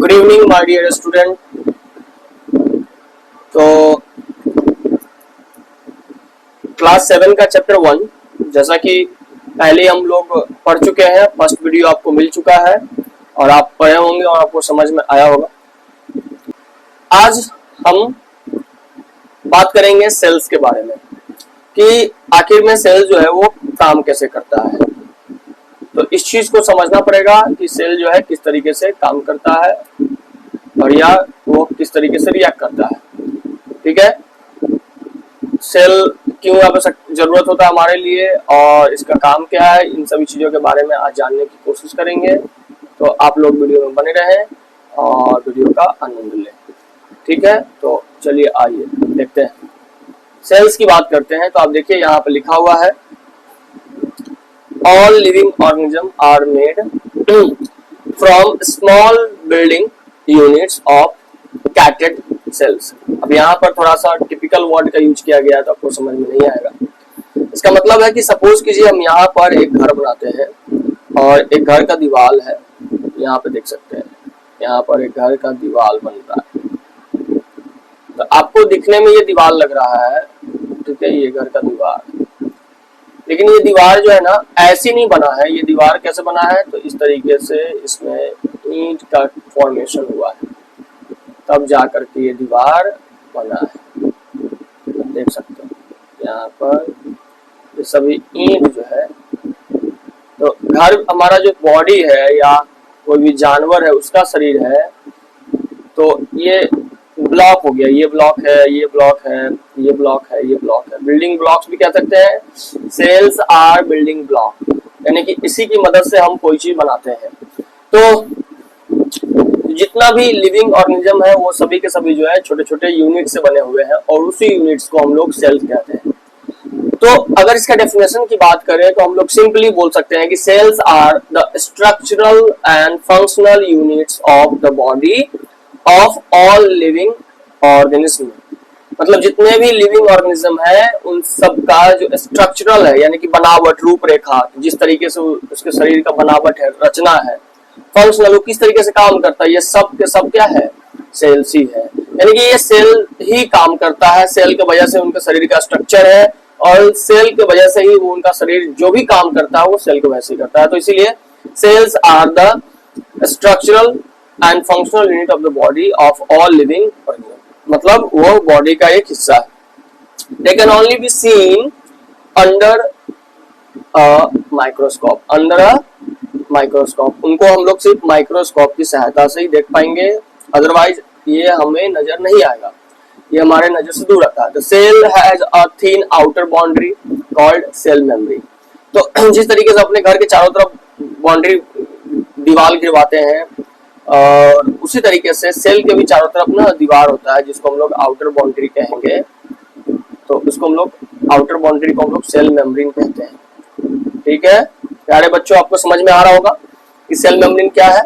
Good evening my dear student. तो class 7 का chapter 1 जैसा कि पहले हम लोग पढ़ चुके हैं, फर्स्ट वीडियो आपको मिल चुका है और आप पढ़े होंगे और आपको समझ में आया होगा। आज हम बात करेंगे सेल्स के बारे में कि आखिर में सेल जो है वो काम कैसे करता है। तो इस चीज को समझना पड़ेगा कि सेल जो है किस तरीके से काम करता है और या वो किस तरीके से रिएक्ट करता है। ठीक है, सेल क्यों आवश्यक जरूरत होता है हमारे लिए और इसका काम क्या है, इन सभी चीजों के बारे में आज जानने की कोशिश करेंगे। तो आप लोग वीडियो में बने रहें और वीडियो का आनंद लें। ठीक है, तो चलिए आइए देखते हैं, सेल्स की बात करते हैं। तो आप देखिए यहाँ पे लिखा हुआ है all living organisms are made from small building units of carotid cells। अब यहाँ पर थोड़ा सा टिपिकल वर्ड का यूज किया गया तो आपको समझ में नहीं आएगा। इसका मतलब है कि सपोज कीजिए हम यहाँ पर एक घर बनाते हैं और एक घर का दीवार है, यहाँ पे देख सकते हैं, यहाँ पर एक घर का दीवार बनता है। तो आपको दिखने में ये दीवार लग रहा है, ठीक है, ये घर का दीवार, लेकिन ये दीवार जो है ना ऐसी नहीं बना है। ये दीवार कैसे बना है, तो इस तरीके से इसमें ईंट का फॉर्मेशन हुआ है, तब जा करके ये दीवार बना है। देख सकते हैं यहाँ पर ये सभी ईंट जो है। तो घर हमारा जो बॉडी है या कोई भी जानवर है उसका शरीर है, तो ये ब्लॉक हो गया, ये ब्लॉक है, ये ब्लॉक है, ये ब्लॉक है, ये ब्लॉक है। बिल्डिंग ब्लॉक्स भी कह सकते हैं। सेल्स आर बिल्डिंग ब्लॉक, यानी कि इसी की मदद से हम कोई चीज बनाते हैं। तो जितना भी लिविंग ऑर्गेनिज्म है वो सभी के सभी जो है छोटे छोटे यूनिट से बने हुए हैं और उसी यूनिट्स को हम लोग सेल्स कहते हैं। तो अगर इसका डेफिनेशन की बात करें तो हम लोग सिंपली बोल सकते हैं कि cells are the structural and functional units of the body of all living organism. मतलब जितने भी लिविंग ऑर्गेनिज्म है उन सब का जो स्ट्रक्चरल है, यानी कि बनावट, रूपरेखा, जिस तरीके से उसके शरीर का बनावट है, रचना है, फंक्शनल, वो किस तरीके से काम करता है, ये सब के सब क्या है, सेल्स ही है। यानी कि ये सेल ही काम करता है। सेल के वजह से उनके शरीर का स्ट्रक्चर है और सेल के वजह से ही वो उनका शरीर जो भी काम करता है वो सेल के वजह से करता है। तो इसीलिए cells are the structural and functional unit of the body of all living organism. मतलब वो बॉडी का एक हिस्सा है। They can only be seen under a microscope, under a microscope. उनको हम लोग सिर्फ माइक्रोस्कोप की सहायता से ही देख पाएंगे, अदरवाइज ये हमें नजर नहीं आएगा, ये हमारे नजर से दूर रहता है। The cell has a thin outer boundary called cell membrane. तो जिस तरीके से अपने घर के चारों तरफ बाउंड्री, दीवार गिरवाते हैं, और उसी तरीके से सेल के भी चारों तरफ ना दीवार होता है जिसको हम लोग आउटर बाउंड्री कहेंगे। तो उसको हम लोग, आउटर बाउंड्री को हम लोग सेल मेम्ब्रेन कहते हैं। ठीक है प्यारे बच्चों, आपको समझ में आ रहा होगा कि सेल मेम्ब्रेन क्या है।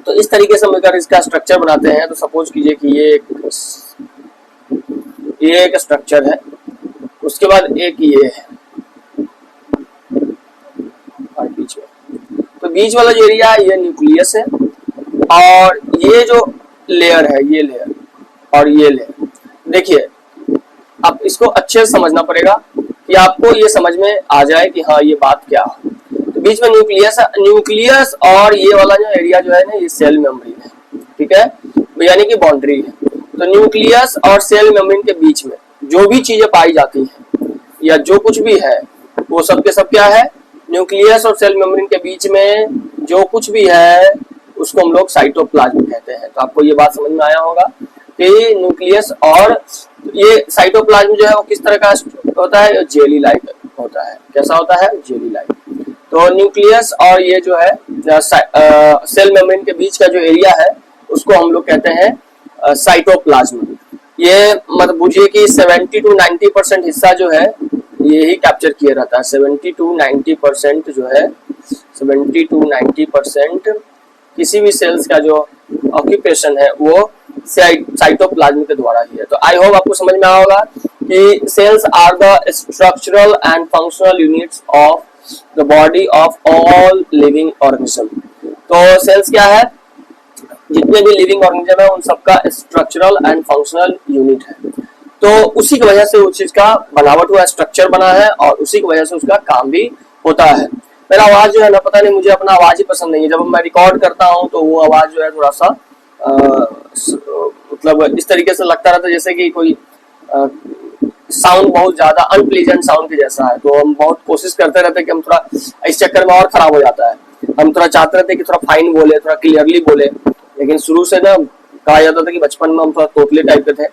तो इस तरीके से हम अगर इसका स्ट्रक्चर बनाते हैं तो सपोज कीजिए कि ये एक स्ट्रक्चर है, उसके बाद एक ये है और बीच में, तो बीच वाला जो एरिया है ये न्यूक्लियस है और ये जो लेयर है, ये लेयर और ये लेयर। देखिए अब इसको अच्छे से समझना पड़ेगा कि आपको ये समझ में आ जाए कि हाँ ये बात क्या है। तो बीच में न्यूक्लियस है, न्यूक्लियस और ये वाला जो एरिया जो है ना ये सेल मेम्ब्रेन है। ठीक है, यानी कि बाउंड्री है। तो न्यूक्लियस और सेल मेम्ब्रेन के बीच में जो भी चीजें पाई जाती हैं या जो कुछ भी है वो सब के सब क्या है, न्यूक्लियस और सेल मेम्ब्रेन के बीच में जो कुछ भी है उसको हम लोग साइटोप्लाज्म कहते हैं। तो आपको ये बात समझ में आया होगा कि न्यूक्लियस और ये साइटोप्लाज्म जो है वो किस तरह का होता है, जेली लाइक होता है। कैसा होता है, जेली लाइक। तो न्यूक्लियस और ये जो है सेल मेम्ब्रेन के बीच का जो एरिया है उसको हम लोग कहते हैं साइटोप्लाज्म। ये मतलब बुझिए कि 70 to 90% हिस्सा जो है ये ही कैप्चर किया रहता है। 70 to 90% जो है, 70 to 90% किसी भी सेल्स का जो ऑक्यूपेशन है वो साइटोप्लाज्म के द्वारा ही है। तो आई होप आपको समझ में आया होगा कि cells are the structural and functional units of the body of all living organism. तो सेल्स क्या है, जितने भी लिविंग ऑर्गेनिज्म है उन सबका स्ट्रक्चरल एंड फंक्शनल यूनिट है। तो उसी की वजह से उस चीज का बनावट हुआ, स्ट्रक्चर बना है और उसी की वजह से उसका काम भी होता है। मेरा आवाज जो है ना, पता नहीं मुझे अपना आवाज ही पसंद नहीं है। जब मैं रिकॉर्ड करता हूँ तो वो आवाज जो है थोड़ा सा मतलब इस तरीके से लगता रहता है जैसे कि कोई साउंड बहुत ज्यादा अनप्लीजेंट साउंड के जैसा है। तो हम बहुत कोशिश करते रहते हैं कि हम थोड़ा, इस चक्कर में और खराब हो जाता है। हम थोड़ा चाहते रहते हैं कि थोड़ा फाइन बोले, थोड़ा क्लियरली बोले, लेकिन शुरू से ना कहा जाता था कि बचपन में हम थोड़ा तोतले टाइप के थे,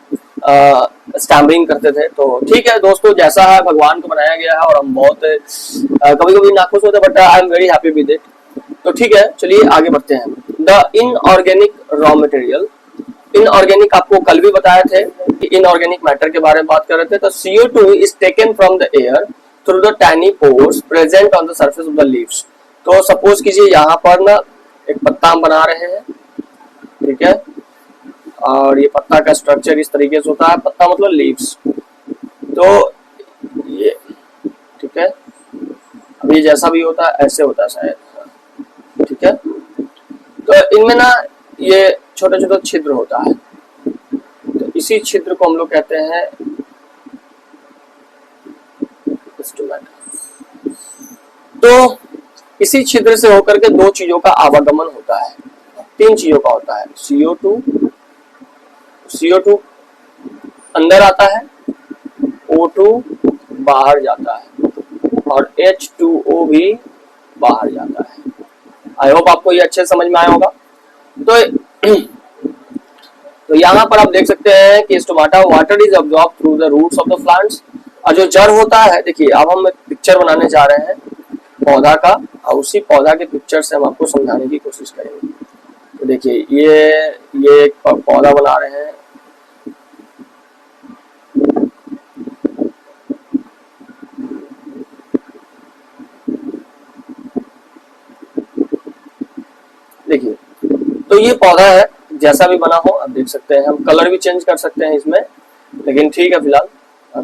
स्टैमरिंग करते थे। तो ठीक है दोस्तों, जैसा है भगवान को बनाया गया है और हम बहुत कभी कभी नाखुश होते हैं, but I am very happy with it. तो ठीक है, चलिए आगे बढ़ते हैं। The inorganic raw material, inorganic आपको कल भी बताए थे कि इनऑर्गेनिक मैटर के बारे में बात कर रहे थे। तो CO2 is taken from the air through the tiny pores present on the surface of the leaves. तो सपोज कीजिए यहाँ पर ना एक पत्ता हम बना रहे हैं, ठीक है, और ये पत्ता का स्ट्रक्चर इस तरीके से होता है, पत्ता मतलब लीव्स। तो ये ठीक है, अब ये जैसा भी होता है ऐसे होता है शायद, ठीक है। तो इनमें ना ये छोटा छोटा छिद्र होता है, तो इसी छिद्र को हम लोग कहते हैं स्टोमेटा। तो इसी छिद्र से होकर के दो चीजों का आवागमन होता है, तीन चीजों का होता है। CO2 अंदर आता है, O2 बाहर जाता है और H2O भी बाहर जाता है। आई होप आपको ये अच्छे समझ में आया होगा। तो यहाँ पर आप देख सकते हैं कि stomata water is absorb through the roots of the plants. और जो जड़ होता है, देखिए अब हम एक पिक्चर बनाने जा रहे हैं पौधा का, और उसी पौधा के पिक्चर से हम आपको समझाने की कोशिश करेंगे। तो देखिए ये एक पौधा बना रहे हैं, देखिए तो ये पौधा है, जैसा भी बना हो आप देख सकते हैं। हम कलर भी चेंज कर सकते हैं इसमें, लेकिन ठीक है फिलहाल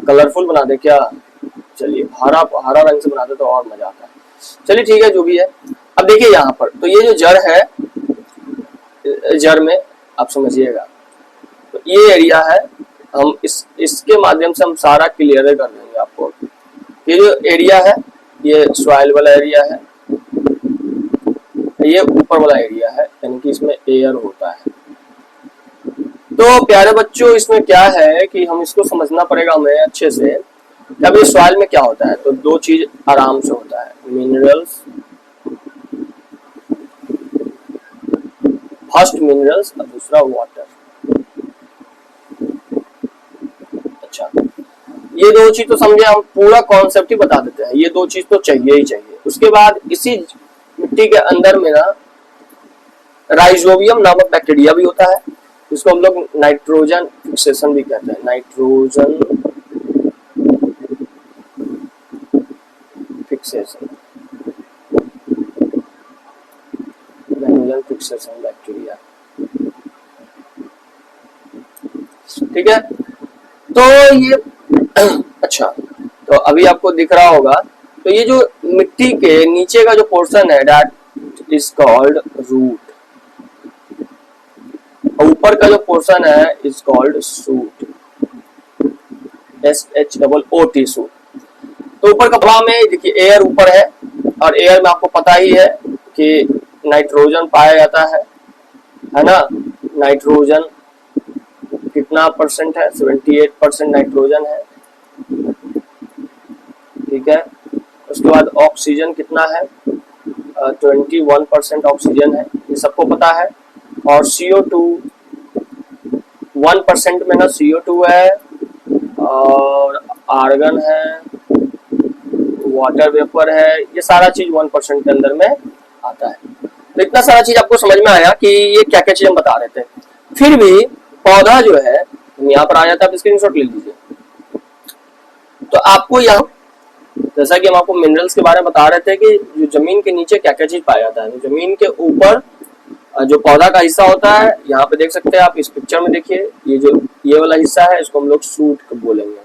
कलरफुल बना दे क्या, चलिए हरा रंग से बना दे तो और मजा आता है। चलिए ठीक है, जो भी है। अब देखिए यहाँ पर तो ये जो जड़ है, जड़ में आप समझिएगा, तो ये एरिया है, हम इसके माध्यम से हम सारा क्लियर कर देंगे आपको। ये जो एरिया है ये सॉइल वाला एरिया है, ये ऊपर वाला एरिया है, यानी कि इसमें एयर होता है। तो प्यारे बच्चों, इसमें क्या है कि हम इसको समझना पड़ेगा हमें अच्छे से। अब ये सॉइल में क्या होता है, तो दो चीज आराम से होता है, मिनरल्स, फर्स्ट मिनरल्स और दूसरा वाटर। अच्छा, ये दो चीज तो समझे, हम पूरा कॉन्सेप्ट ही बता देते हैं। ये दो चीज तो चाहिए ही चाहिए। उसके बाद इसी मिट्टी के अंदर में ना राइजोबियम नामक बैक्टीरिया भी होता है, जिसको हम लोग नाइट्रोजन फिक्सेशन भी कहते हैं। Nitrogen fixation, nitrogen fixation bacteria, ठीक है। तो ये अच्छा, तो अभी आपको दिख रहा होगा, तो ये जो मिट्टी के नीचे का जो पोर्शन है दैट इज कॉल्ड रूट, ऊपर का जो पोर्शन है is called suit, SHOOT suit. तो ऊपर का भाग में देखिए एयर ऊपर है, और एयर में आपको पता ही है कि नाइट्रोजन पाया जाता है ना। नाइट्रोजन कितना परसेंट है, 78% नाइट्रोजन है, ठीक है। उसके बाद ऑक्सीजन कितना है, 21% ऑक्सीजन है, ये सबको पता है। और CO2 1% में ना CO2 है, और आर्गन है, वाटर वेपर है, ये सारा चीज 1% के अंदर में आता है। तो इतना सारा चीज आपको समझ में आया कि ये क्या क्या चीज हम बता रहे थे। फिर भी पौधा जो है, यहाँ पर आ जाता है, आप स्क्रीनशॉट ले लीजिए। तो आपको यहाँ, जैसा कि हम आपको मिनरल्स के बारे में बता रहे थे कि जो जमीन के नीचे क्या क्या चीज पाया जाता है, तो जमीन के ऊपर जो पौधा का हिस्सा होता है, यहाँ पे देख सकते हैं आप, इस पिक्चर में देखिए, ये वाला हिस्सा है, इसको हम लोग सूट बोलेंगे,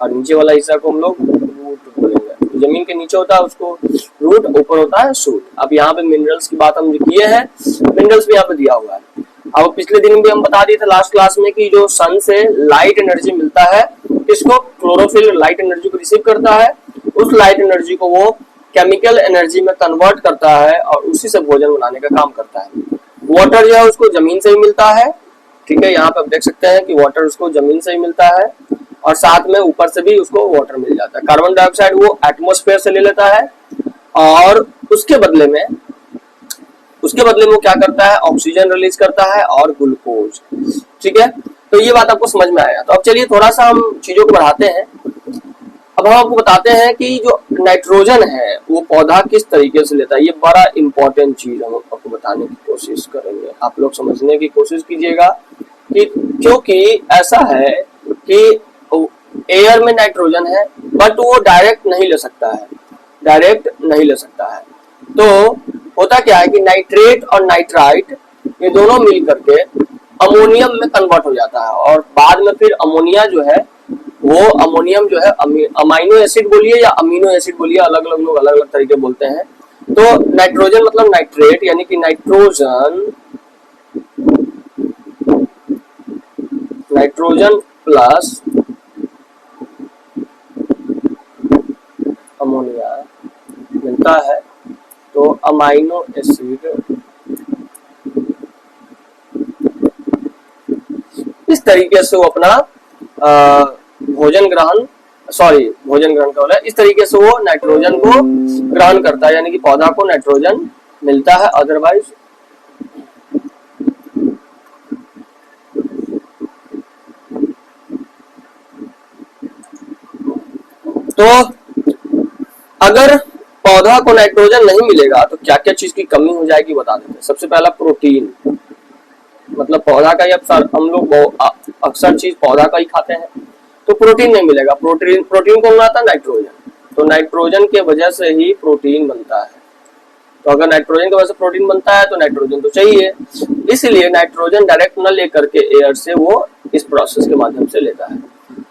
और नीचे वाला हिस्सा को हम लोग रूट बोलेंगे। जमीन के नीचे होता है उसको रूट, ऊपर होता है शूट। अब यहाँ पे मिनरल्स की बात हम जो किए हैं, मिनरल्स भी यहाँ पे दिया हुआ है। अब पिछले दिन भी हम बता दिए थे लास्ट क्लास में कि जो सन से लाइट एनर्जी मिलता है, इसको क्लोरोफिल लाइट एनर्जी को रिसीव करता है, उस लाइट एनर्जी को वो केमिकल एनर्जी में कन्वर्ट करता है और उसी से भोजन बनाने का काम करता है। वाटर जो है उसको जमीन से ही मिलता है, ठीक है, यहाँ पे आप देख सकते हैं कि वाटर उसको जमीन से ही मिलता है और साथ में ऊपर से भी उसको वाटर मिल जाता है। कार्बन डाइऑक्साइड वो एटमॉस्फेयर से ले लेता है और उसके बदले में वो क्या करता है, ऑक्सीजन रिलीज करता है और ग्लूकोज, ठीक है। तो ये बात आपको समझ में आया। तो अब चलिए थोड़ा सा हम चीजों को बढ़ाते हैं। अब हम आपको बताते हैं कि जो नाइट्रोजन है वो पौधा किस तरीके से लेता है। ये बड़ा इंपॉर्टेंट चीज हम आपको बताने की कोशिश करेंगे, आप लोग समझने की कोशिश कीजिएगा कि क्योंकि ऐसा है कि एयर में नाइट्रोजन है बट वो डायरेक्ट नहीं ले सकता है, तो होता क्या है कि नाइट्रेट और नाइट्राइट ये दोनों मिल करके अमोनियम में कन्वर्ट हो जाता है और बाद में फिर अमोनिया जो है वो अमोनियम जो है अमाइनो एसिड बोलिए या अमीनो एसिड बोलिए, अलग अलग लोग अलग अलग तरीके बोलते हैं। तो नाइट्रोजन मतलब नाइट्रेट यानी कि नाइट्रोजन प्लस अमोनिया मिलता है तो अमाइनो एसिड इस तरीके से वो अपना भोजन ग्रहण का हो रहा है, इस तरीके से वो नाइट्रोजन को ग्रहण करता है, यानी कि पौधा को नाइट्रोजन मिलता है। अदरवाइज तो अगर पौधा को नाइट्रोजन नहीं मिलेगा तो क्या क्या चीज की कमी हो जाएगी बता देते हैं। सबसे पहला प्रोटीन, मतलब पौधा का ही हम लोग अक्सर चीज पौधा का ही खाते हैं, तो प्रोटीन नहीं मिलेगा। प्रोटीन कौन बनाता है, नाइट्रोजन। तो नाइट्रोजन के वजह से ही प्रोटीन बनता है। तो अगर नाइट्रोजन की वजह से प्रोटीन बनता है तो नाइट्रोजन तो चाहिए, इसलिए नाइट्रोजन डायरेक्ट न लेकर के एयर से वो इस प्रोसेस के माध्यम से लेता है।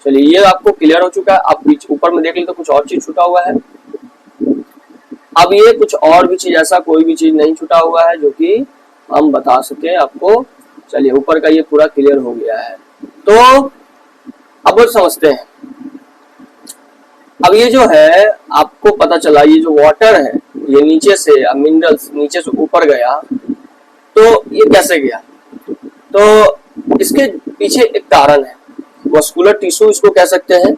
चलिए ये आपको क्लियर हो चुका है। आप ऊपर में देख लेते तो कुछ और चीज छूटा हुआ है। अब ये कुछ और भी चीज, ऐसा कोई भी चीज नहीं छूटा हुआ है जो कि हम बता सके आपको। चलिए ऊपर का ये पूरा क्लियर हो गया है। तो अब समझते हैं। अब ये जो है आपको पता चला, ये जो वाटर है ये नीचे से मिनरल्स नीचे से ऊपर गया, तो ये कैसे गया? तो इसके पीछे एक कारण है, मस्कुलर टिश्यू इसको कह सकते हैं।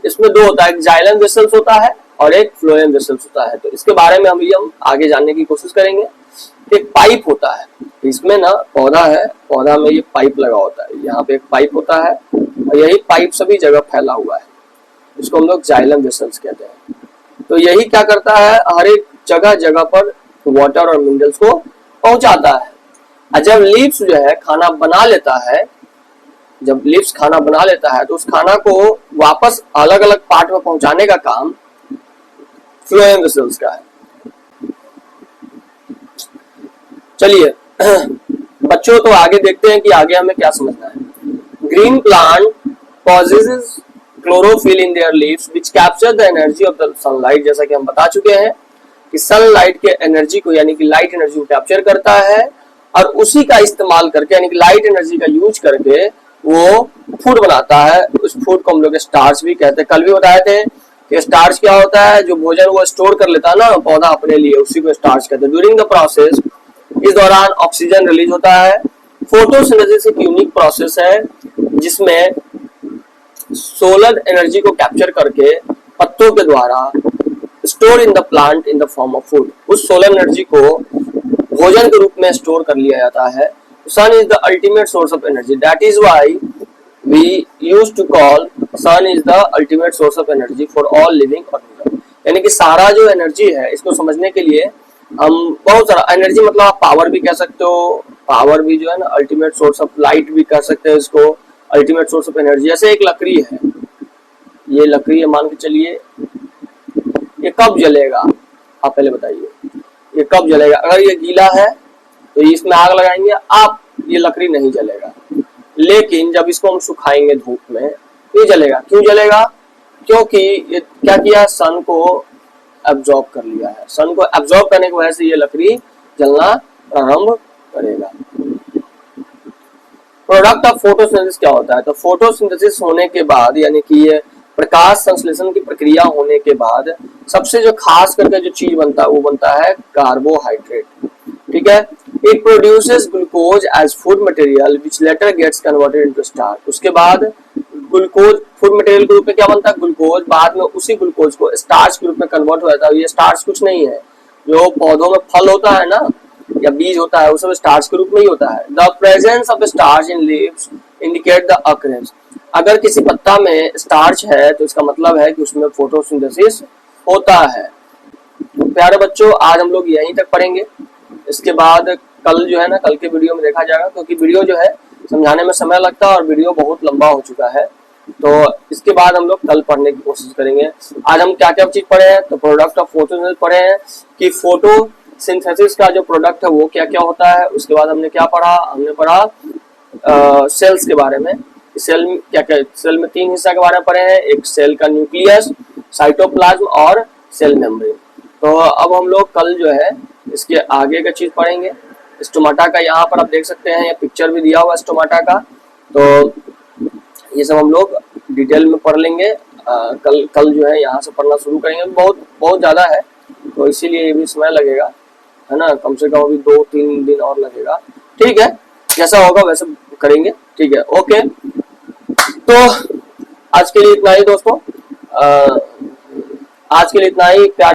इसमें दो होता है, एक जाइलम वेसल्स होता है और एक फ्लोएम वेसल्स होता है। तो इसके बारे में हम आगे जानने की कोशिश करेंगे। एक पाइप होता है, इसमें ना पौधा है, पौधा में ये पाइप लगा होता है, यहाँ पे एक पाइप होता है और यही पाइप सभी जगह फैला हुआ है, इसको हम लोग जाइलम वेसल्स कहते हैं। तो यही क्या करता है, हर एक जगह जगह पर वाटर और मिनरल्स को पहुंचाता है। और जब लीव्स जो है खाना बना लेता है, जब लीव्स खाना बना लेता है तो उस खाना को वापस अलग अलग पार्ट में पहुंचाने का काम फ्लोएम वेसल्स का है। चलिए बच्चों, तो आगे देखते हैं कि आगे हमें क्या समझना है। Green plant possesses chlorophyll in their leaves which capture the energy of the sunlight. जैसा कि हम बता चुके हैं कि सनलाइट के एनर्जी को, यानी कि लाइट एनर्जी को कैप्चर करता है और उसी का इस्तेमाल करके, यानी कि लाइट एनर्जी का यूज करके वो फूड बनाता है। उस फूड को हम लोग स्टार्च भी कहते हैं। कल भी बताए थे कि स्टार्च क्या होता है, जो भोजन वो स्टोर कर लेता है ना पौधा अपने लिए, उसी को स्टार्च कहते हैं। ड्यूरिंग द प्रोसेस, इस दौरान ऑक्सीजन रिलीज होता है। फोटोसिंथेसिस एक यूनिक प्रोसेस है जिसमें सोलर एनर्जी को कैप्चर करके पत्तों के द्वारा store in the plant in the form of food, उस सोलर एनर्जी को भोजन के रूप में स्टोर कर लिया जाता है। Sun is the ultimate source of energy, that is why we used to call sun is the ultimate source of energy for all living organism. यानी कि सारा जो एनर्जी है, इसको समझने के लिए हम बहुत सारा एनर्जी, मतलब आप पावर भी कह सकते हो, पावर भी जो है ना अल्टीमेट सोर्स ऑफ लाइट भी कह सकते हैं इसको, अल्टीमेट सोर्स ऑफ एनर्जी। जैसे एक लकड़ी है, ये लकड़ी है, मान के चलिए ये कब जलेगा, आप पहले बताइए ये कब जलेगा? अगर ये गीला है तो इसमें आग लगाएंगे आप, ये लकड़ी नहीं जलेगा। लेकिन जब इसको हम सुखाएंगे धूप में, ये जलेगा। क्यों जलेगा? क्योंकि ये क्या किया, सन को एब्जॉर्ब कर लिया है। सन को एब्जॉर्ब करने की वजह से ये लकड़ी जलना प्रारंभ करेगा। प्रोडक्ट ऑफ फोटोसिंथेसिस क्या होता है? तो फोटोसिंथेसिस होने के बाद, यानी कि ये प्रकाश संश्लेषण की प्रक्रिया होने के बाद सबसे जो खास करके जो चीज बनता है वो बनता है कार्बोहाइड्रेट। ठीक है, it produces glucose as food material which later gets converted into starch. उसके बाद ग्लूकोज फूड मटेरियल के रूप में क्या बनता है, ग्लूकोज, बाद में उसी ग्लूकोज को स्टार्च के रूप में कन्वर्ट हो जाता है। ये स्टार्च कुछ नहीं है, जो पौधों में फल होता है ना या बीज होता है, वो सब स्टार्च के रूप में ही होता है। The presence of starch in leaves indicate the occurrence. अगर किसी पत्ता में स्टार्च है तो इसका मतलब है कि उसमें फोटोसिंथेसिस होता है। तो प्यारे बच्चों, आज हम लोग यहीं तक पढ़ेंगे। इसके बाद कल जो है ना, कल के वीडियो में देखा जाएगा, क्योंकि वीडियो जो है समझाने में समय लगता है और वीडियो बहुत लंबा हो चुका है। तो इसके बाद हम लोग कल पढ़ने की कोशिश करेंगे। आज हम क्या क्या चीज पढ़े हैं, तो प्रोडक्ट ऑफ फोटोसिंथेसिस पढ़े हैं कि फोटोसिंथेसिस का जो प्रोडक्ट है वो क्या क्या होता है। उसके बाद हमने क्या पढ़ा, हमने पढ़ा सेल्स के बारे में। सेल क्या क्या, सेल में 3 हिस्सा के बारे में पढ़े हैं, एक सेल का न्यूक्लियस, साइटोप्लाज्म और सेल मेम्ब्रेन। तो अब हम लोग कल जो है इसके आगे का चीज पढ़ेंगे। स्टोमाटा का यहाँ पर आप देख सकते हैं, ये पिक्चर भी दिया हुआ स्टोमाटा का, तो ये सब हम लोग डिटेल में पढ़ लेंगे। कल जो है यहाँ से पढ़ना शुरू करेंगे। बहुत ज्यादा है तो इसीलिए ये भी समय लगेगा, है ना, कम से कम अभी 2-3 दिन और लगेगा। ठीक है, जैसा होगा वैसे करेंगे। ठीक है, ओके। तो आज के लिए इतना ही दोस्तों, आज के लिए इतना ही। प्यार